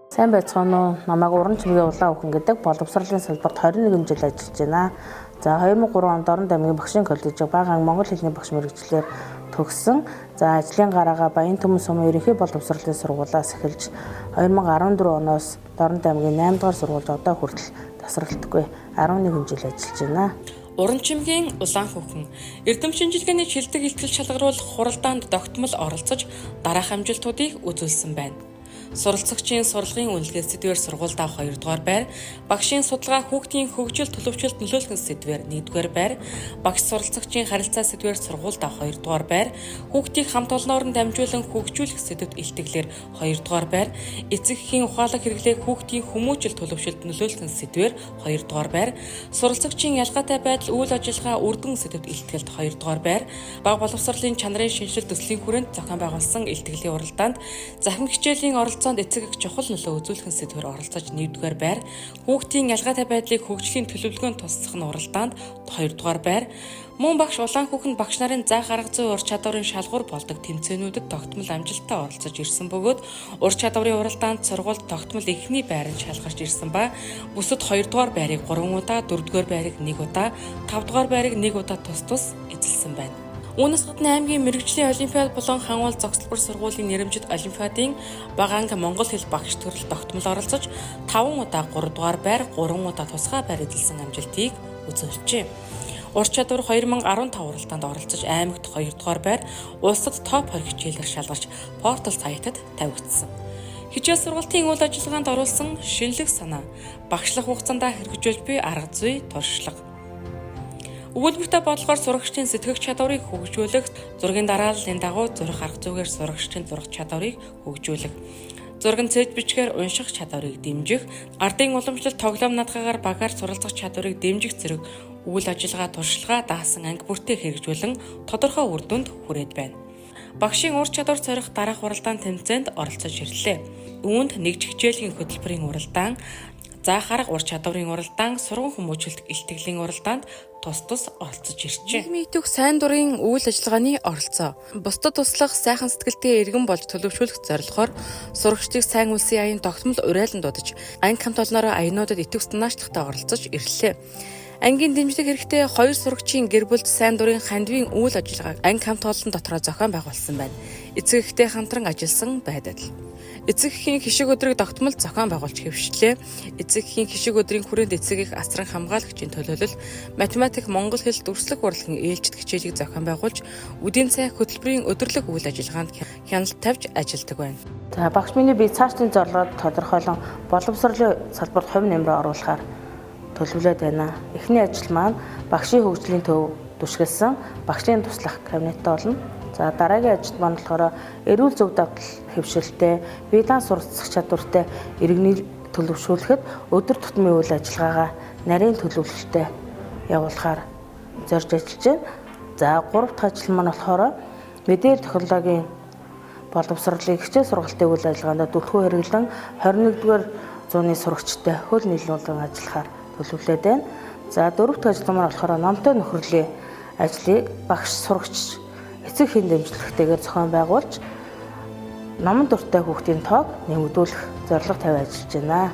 Сайн байцгаана уу? Намайг Уран чимгийн улаан хүүхэн гэдэг боловсролын салбарт 21 жил ажиллаж байна. За 2003 онд Орон аймгийн багшийн коллежийг бага анги монгол хэлний багш мэргэжлэр төгссөн. За ажлын гараагаа Баян Түмэн сумын ерөнхий боловсролын сургуулиас эхэлж 2014 оноос Орон аймгийн 8 дугаар сургуульд одоо хүртэл тасралтгүй 11 жил ажиллаж байна. Уран чимгийн улаан хүүхэн эрдэм шинжилгээний шилдэг ихтгэл шалгаруулах хуралдаанд тогтмол оролцож дараах амжилтуудыг үзүүлсэн байна. Суралцагчийн сурлагын үнэлгээ сэдвээр сургуульд авах 2 дугаар байр, багшийн судалгаа хүүхдийн хөгжил төлөвчлөлт нөлөөлөх сэдвээр 1 дугаар байр, багш суралцагчийн харилцаа сэдвээр сургуульд авах 2 дугаар байр, хүүхдийг хамт олноор нь дамжуулан хөгжүүлэх сэдвэд илтгэлээр 2 дугаар байр, эцэг эхийн ухаалаг хэрэглээ хүүхдийн хүмүүжил төлөвшлөлт нөлөөлөх сэдвээр 2 дугаар байр, суралцагчийн ялгаатай байдал үйл ажиллагаа үрдэн сэдвэд илтгэлд 2 дугаар байр, бага боловсролын чанарын шинжилэлт төслийн хүрээнд зохион байгуулсан илтгэлийн уралдаанд захин хичээлийн оролцоонд эцэг эх чухал нөлөө үзүүлэх сэдвээр оролцож 1 дугаар байр, хүүхдийн ялгаатай байдлыг хөгжлийн төлөвлөгөөнд тусах нь уралдаанд 2 дугаар байр, мөн багш улаан хүүхэн багш нарын заах арга зүй ур чадварын шалгуур болдог тэмцээнүүдэд тогтмол амжилттай оролцож ирсэн бөгөөд ур чадварын уралдаанд сургуульд тогтмол эхний байранд шалгарч ирсэн ба бусад 2 дугаар байрыг 3 удаа, 4 дугаар байрыг 1 удаа, 5 дугаар байрыг 1 удаа тус эзэлсэн байна. Үүнээс гадна аймгийн мэргэжлийн олимпиад болон ханвал зохицлбор сургуулийн нэрэмжит олимпиадын бага анги монгол хэл багш төрөл тогтмол оролцож 5 удаа 3 дугаар байр, 3 удаа тусгай байр эзэлсэн амжилтыг үзүүлжээ. Ур чадвар 2015 уралдаанд оролцож аймагт 2 дугаар байр, улсад топ 20 хичээлээр шалгарч портал сайтад тавигдсан. Хичээл сургалтын үйл ажиллагаанд оруулсан шинэлэг санаа, багшлах хугацаанд хэрэгжүүлж буй арга зүй, туршлага. Өгүүлбэртэй бодлогоор сурагчдын сэтгэх чадварыг хөгжүүлэх, зургийн дарааллын дагуу зурх арга зүйгээр сурагчдын зурх чадварыг хөгжүүлэх, зургийн цээж бичгээр унших чадварыг дэмжих, ардын уламжлалт тоглоом надгаагаар багаар суралцах чадварыг дэмжих зэрэг үйл ажиллагаа туршлагаа даасан анги бүртээ хэрэгжүүлэн тодорхой үр дүнд хүрээд байна. Багшийн ур чадвар сорих дараах уралдаан тэмцээнд оролцож ирлээ. Үүнд нэгж хичээлийн хөтөлбөрийн уралдаан, заах арга ур чадварын уралдаан, сургууль хүмүүжүүлэлт илтгэлийн уралдаанд тус оролцож иржээ. Нийгмийн итүх сайн дурын үйл ажиллагааны оролцоо. Бусдад туслах, сайхан сэтгэлтэй иргэн болж төлөвшүүлэх зорилгоор сурагчдыг сайн үлсийн аян тогтмол урайлан дуудаж, анги хамт олноороо аянуудад итүх санаачлагтай оролцож ирлээ. Ангийн дэмжлэг хэрэгтэй 2 сурагчийн гэр бүлд сайн дурын хандивын үйл ажиллагааг анги хамт олон дотроо зохион байгуулсан байна. Эцэг эхтэй хамтран ажилласан байдал. Эцэг эхийн хишиг өдрийг тогтмол зохион байгуулж хэвшлээ. Эцэг эхийн хишиг өдрийн хүрээнд эцэг эх асран хамгаалагчийн төлөөлөл, математик, монгол хэл дүрслэх урлагийн ээлжид хичээлийг зохион байгуулж, үдийн цай хөтөлбөрийн өдөрлөг үйл ажиллагаанд хяналт тавьж ажилладаг байна. За багш миний бие цаашдын зорилгоод тодорхойлон боловсролын салбарт хувь нэмрээ оруулахаар төлөвлөд байна. Эхний ажил маань багшийн хөгжлийн төв түшгэлсэн багшийн туслах кабинеттэй болно. За дараагийн ажил маань болохоор эрүүл зөв давтал хэвшилтэй, бие даан суралцах чадвартай иргэнийг төлөвшүүлэхэд өдөр тутмын үйл ажиллагаагаа нарийн төлөвлөлтөд явуулахаар зорж ажиллаж байна. За 3 дахь ажил маань болохоор мэдээлэл технологийн боловсролын хичээл сургалтын үйл ажиллагаанд түлхүү хэрэглэн 21-р зууны сурагчтай хөл нийлүүлэн ажиллахаар төлөвлөд байна. За 4 дахь ажил маань болохоор номтой нөхрөлийн ажлыг багш сурагч эцэг эхийн дэмжлэгтэйгээр зохион байгуулж номон дуртай хүүхдийн тоог нэмэгдүүлэх зорилго тавиад ажиллаж байна.